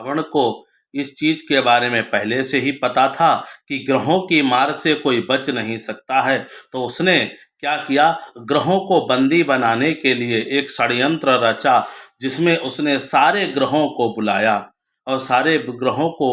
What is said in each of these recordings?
रावण को इस चीज के बारे में पहले से ही पता था कि ग्रहों की मार से कोई बच नहीं सकता है। तो उसने क्या किया, ग्रहों को बंदी बनाने के लिए एक षड्यंत्र रचा, जिसमें उसने सारे ग्रहों को बुलाया और सारे ग्रहों को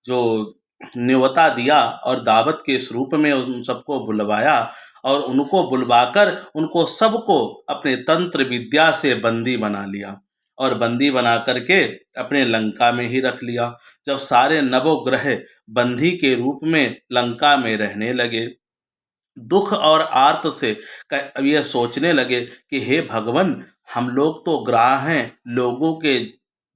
जो न्योता दिया और दावत के स्वरूप में उन सबको बुलवाया और उनको बुलवाकर उनको सबको अपने तंत्र विद्या से बंदी बना लिया और बंदी बना करके अपने लंका में ही रख लिया। जब सारे नवोग्रह बंदी के रूप में लंका में रहने लगे, दुख और आर्त से अब ये सोचने लगे कि हे भगवान, हम लोग तो ग्राह हैं, लोगों के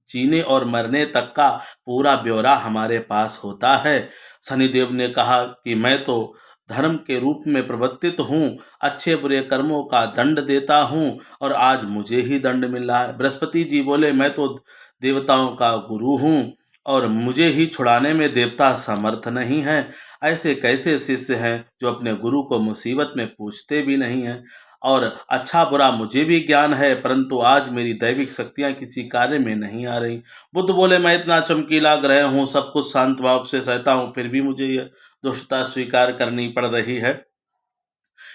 जीने और मरने तक का पूरा ब्यौरा हमारे पास होता है। शनिदेव ने कहा कि मैं तो धर्म के रूप में प्रवर्तित हूँ, अच्छे बुरे कर्मों का दंड देता हूँ और आज मुझे ही दंड मिल रहा है। बृहस्पति जी बोले, मैं तो देवताओं का गुरु हूँ और मुझे ही छुड़ाने में देवता समर्थ नहीं है। ऐसे कैसे शिष्य हैं जो अपने गुरु को मुसीबत में पूछते भी नहीं हैं। और अच्छा बुरा मुझे भी ज्ञान है, परंतु आज मेरी दैविक शक्तियाँ किसी कार्य में नहीं आ रही। बुद्ध बोले, मैं इतना चमकीला ग्रह हूँ, सब कुछ शांत भाव से सहता हूँ, फिर भी मुझे यह दुष्टता स्वीकार करनी पड़ रही है।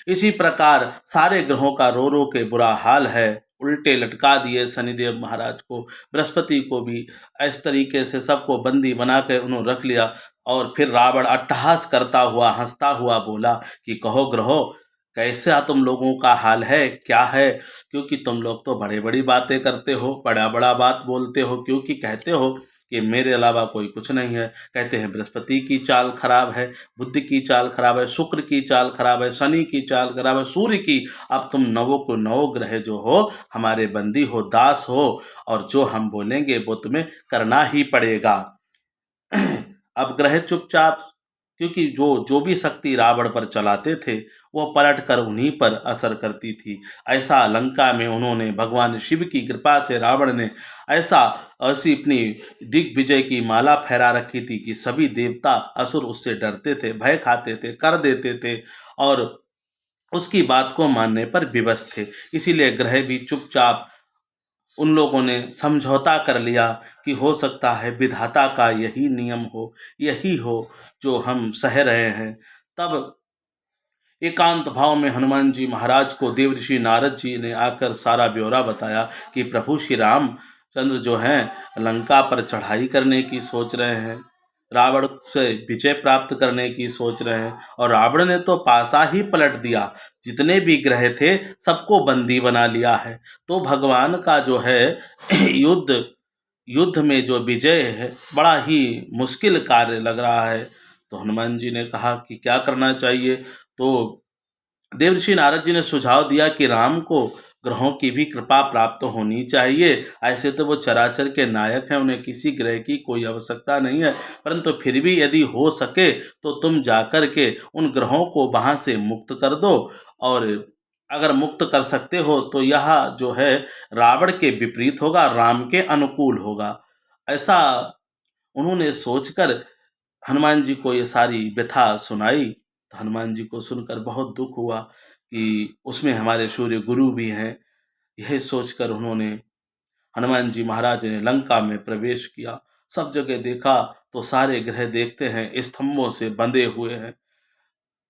इसी प्रकार सारे ग्रहों का रो रो के बुरा हाल है। उल्टे लटका दिए शनिदेव महाराज को, बृहस्पति को भी। इस तरीके से सबको बंदी बना के उन्होंने रख लिया। और फिर रावण अट्टहास करता हुआ, हंसता हुआ बोला कि कहो ग्रहो, कैसा तुम लोगों का हाल है, क्या है? क्योंकि तुम लोग तो बड़े बड़ी बातें करते हो, बड़ा बड़ा बात बोलते हो, क्योंकि कहते हो कि मेरे अलावा कोई कुछ नहीं है। कहते हैं बृहस्पति की चाल खराब है, बुध की चाल खराब है, शुक्र की चाल खराब है, शनि की चाल खराब है, सूर्य की। अब तुम नवों को नवों ग्रह जो हो हमारे बंदी हो, दास हो, और जो हम बोलेंगे वो तुम्हें करना ही पड़ेगा। अब ग्रह चुपचाप, क्योंकि जो जो भी शक्ति रावण पर चलाते थे वो पलट कर उन्हीं पर असर करती थी। ऐसा लंका में उन्होंने, भगवान शिव की कृपा से रावण ने ऐसा ऐसी अपनी दिग्विजय की माला फहरा रखी थी कि सभी देवता असुर उससे डरते थे, भय खाते थे, कर देते थे और उसकी बात को मानने पर विवश थे। इसीलिए ग्रह भी चुपचाप, उन लोगों ने समझौता कर लिया कि हो सकता है विधाता का यही नियम हो, यही हो जो हम सह रहे हैं। तब एकांत भाव में हनुमान जी महाराज को देवऋषि नारद जी ने आकर सारा ब्यौरा बताया कि प्रभु श्री राम चंद्र जो हैं लंका पर चढ़ाई करने की सोच रहे हैं, रावण से विजय प्राप्त करने की सोच रहे हैं। और रावण ने तो पासा ही पलट दिया, जितने भी ग्रह थे सबको बंदी बना लिया है। तो भगवान का जो है युद्ध युद्ध में जो विजय है बड़ा ही मुश्किल कार्य लग रहा है। तो हनुमान जी ने कहा कि क्या करना चाहिए। तो देवर्षि नारद जी ने सुझाव दिया कि राम को ग्रहों की भी कृपा प्राप्त होनी चाहिए। ऐसे तो वो चराचर के नायक हैं, उन्हें किसी ग्रह की कोई आवश्यकता नहीं है, परंतु फिर भी यदि हो सके तो तुम जाकर के उन ग्रहों को वहाँ से मुक्त कर दो। और अगर मुक्त कर सकते हो तो यह जो है रावण के विपरीत होगा, राम के अनुकूल होगा। ऐसा उन्होंने सोचकर हनुमान जी को ये सारी व्यथा सुनाई। तो हनुमान जी को सुनकर बहुत दुख हुआ कि उसमें हमारे सूर्य गुरु भी हैं। यह सोचकर उन्होंने, हनुमान जी महाराज ने लंका में प्रवेश किया। सब जगह देखा तो सारे ग्रह देखते हैं स्तंभों से बंधे हुए हैं।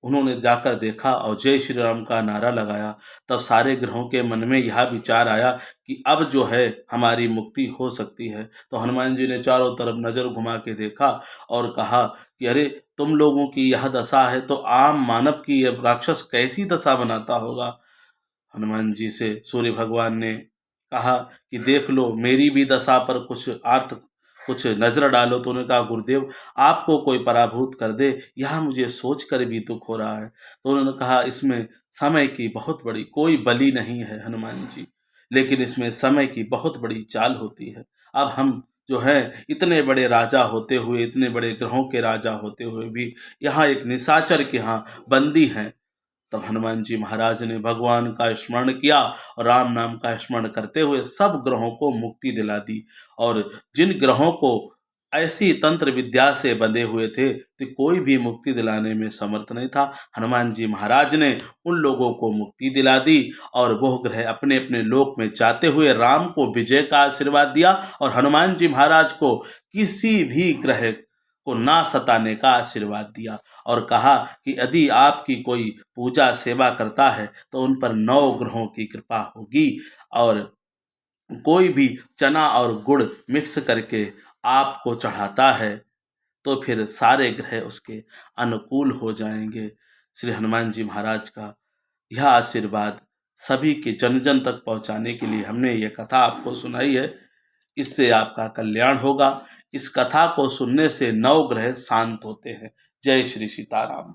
उन्होंने जाकर देखा और जय श्री राम का नारा लगाया। तब सारे ग्रहों के मन में यह विचार आया कि अब जो है हमारी मुक्ति हो सकती है। तो हनुमान जी ने चारों तरफ नजर घुमा के देखा और कहा कि अरे, तुम लोगों की यह दशा है तो आम मानव की यह राक्षस कैसी दशा बनाता होगा। हनुमान जी से सूर्य भगवान ने कहा कि देख लो, मेरी भी दशा पर कुछ नजर डालो। तो उन्होंने कहा गुरुदेव, आपको कोई पराभूत कर दे, यह मुझे सोच कर भी दुख हो रहा है। तो उन्होंने कहा इसमें समय की बहुत बड़ी, कोई बलि नहीं है हनुमान जी, लेकिन इसमें समय की बहुत बड़ी चाल होती है। अब हम जो है इतने बड़े राजा होते हुए, इतने बड़े ग्रहों के राजा होते हुए भी यहाँ एक निशाचर के यहाँ बंदी हैं। तब हनुमान जी महाराज ने भगवान का स्मरण किया और राम नाम का स्मरण करते हुए सब ग्रहों को मुक्ति दिला दी। और जिन ग्रहों को ऐसी तंत्र विद्या से बंधे हुए थे कि कोई भी मुक्ति दिलाने में समर्थ नहीं था। हनुमान जी महाराज ने उन लोगों को मुक्ति दिला दी और वह ग्रह अपने अपने लोक में जाते हुए राम को विजय का आशीर्वाद दिया और हनुमान जी महाराज को किसी भी ग्रह को ना सताने का आशीर्वाद दिया और कहा कि यदि आपकी कोई पूजा सेवा करता है तो उन पर 9 ग्रहों की कृपा होगी और कोई भी चना और गुड़ मिक्स करके आपको चढ़ाता है तो फिर सारे ग्रह उसके अनुकूल हो जाएंगे। श्री हनुमान जी महाराज का यह आशीर्वाद सभी के जन जन तक पहुंचाने के लिए हमने ये कथा आपको सुनाई है। इससे आपका कल्याण होगा। इस कथा को सुनने से 9 ग्रह शांत होते हैं। जय श्री सीताराम।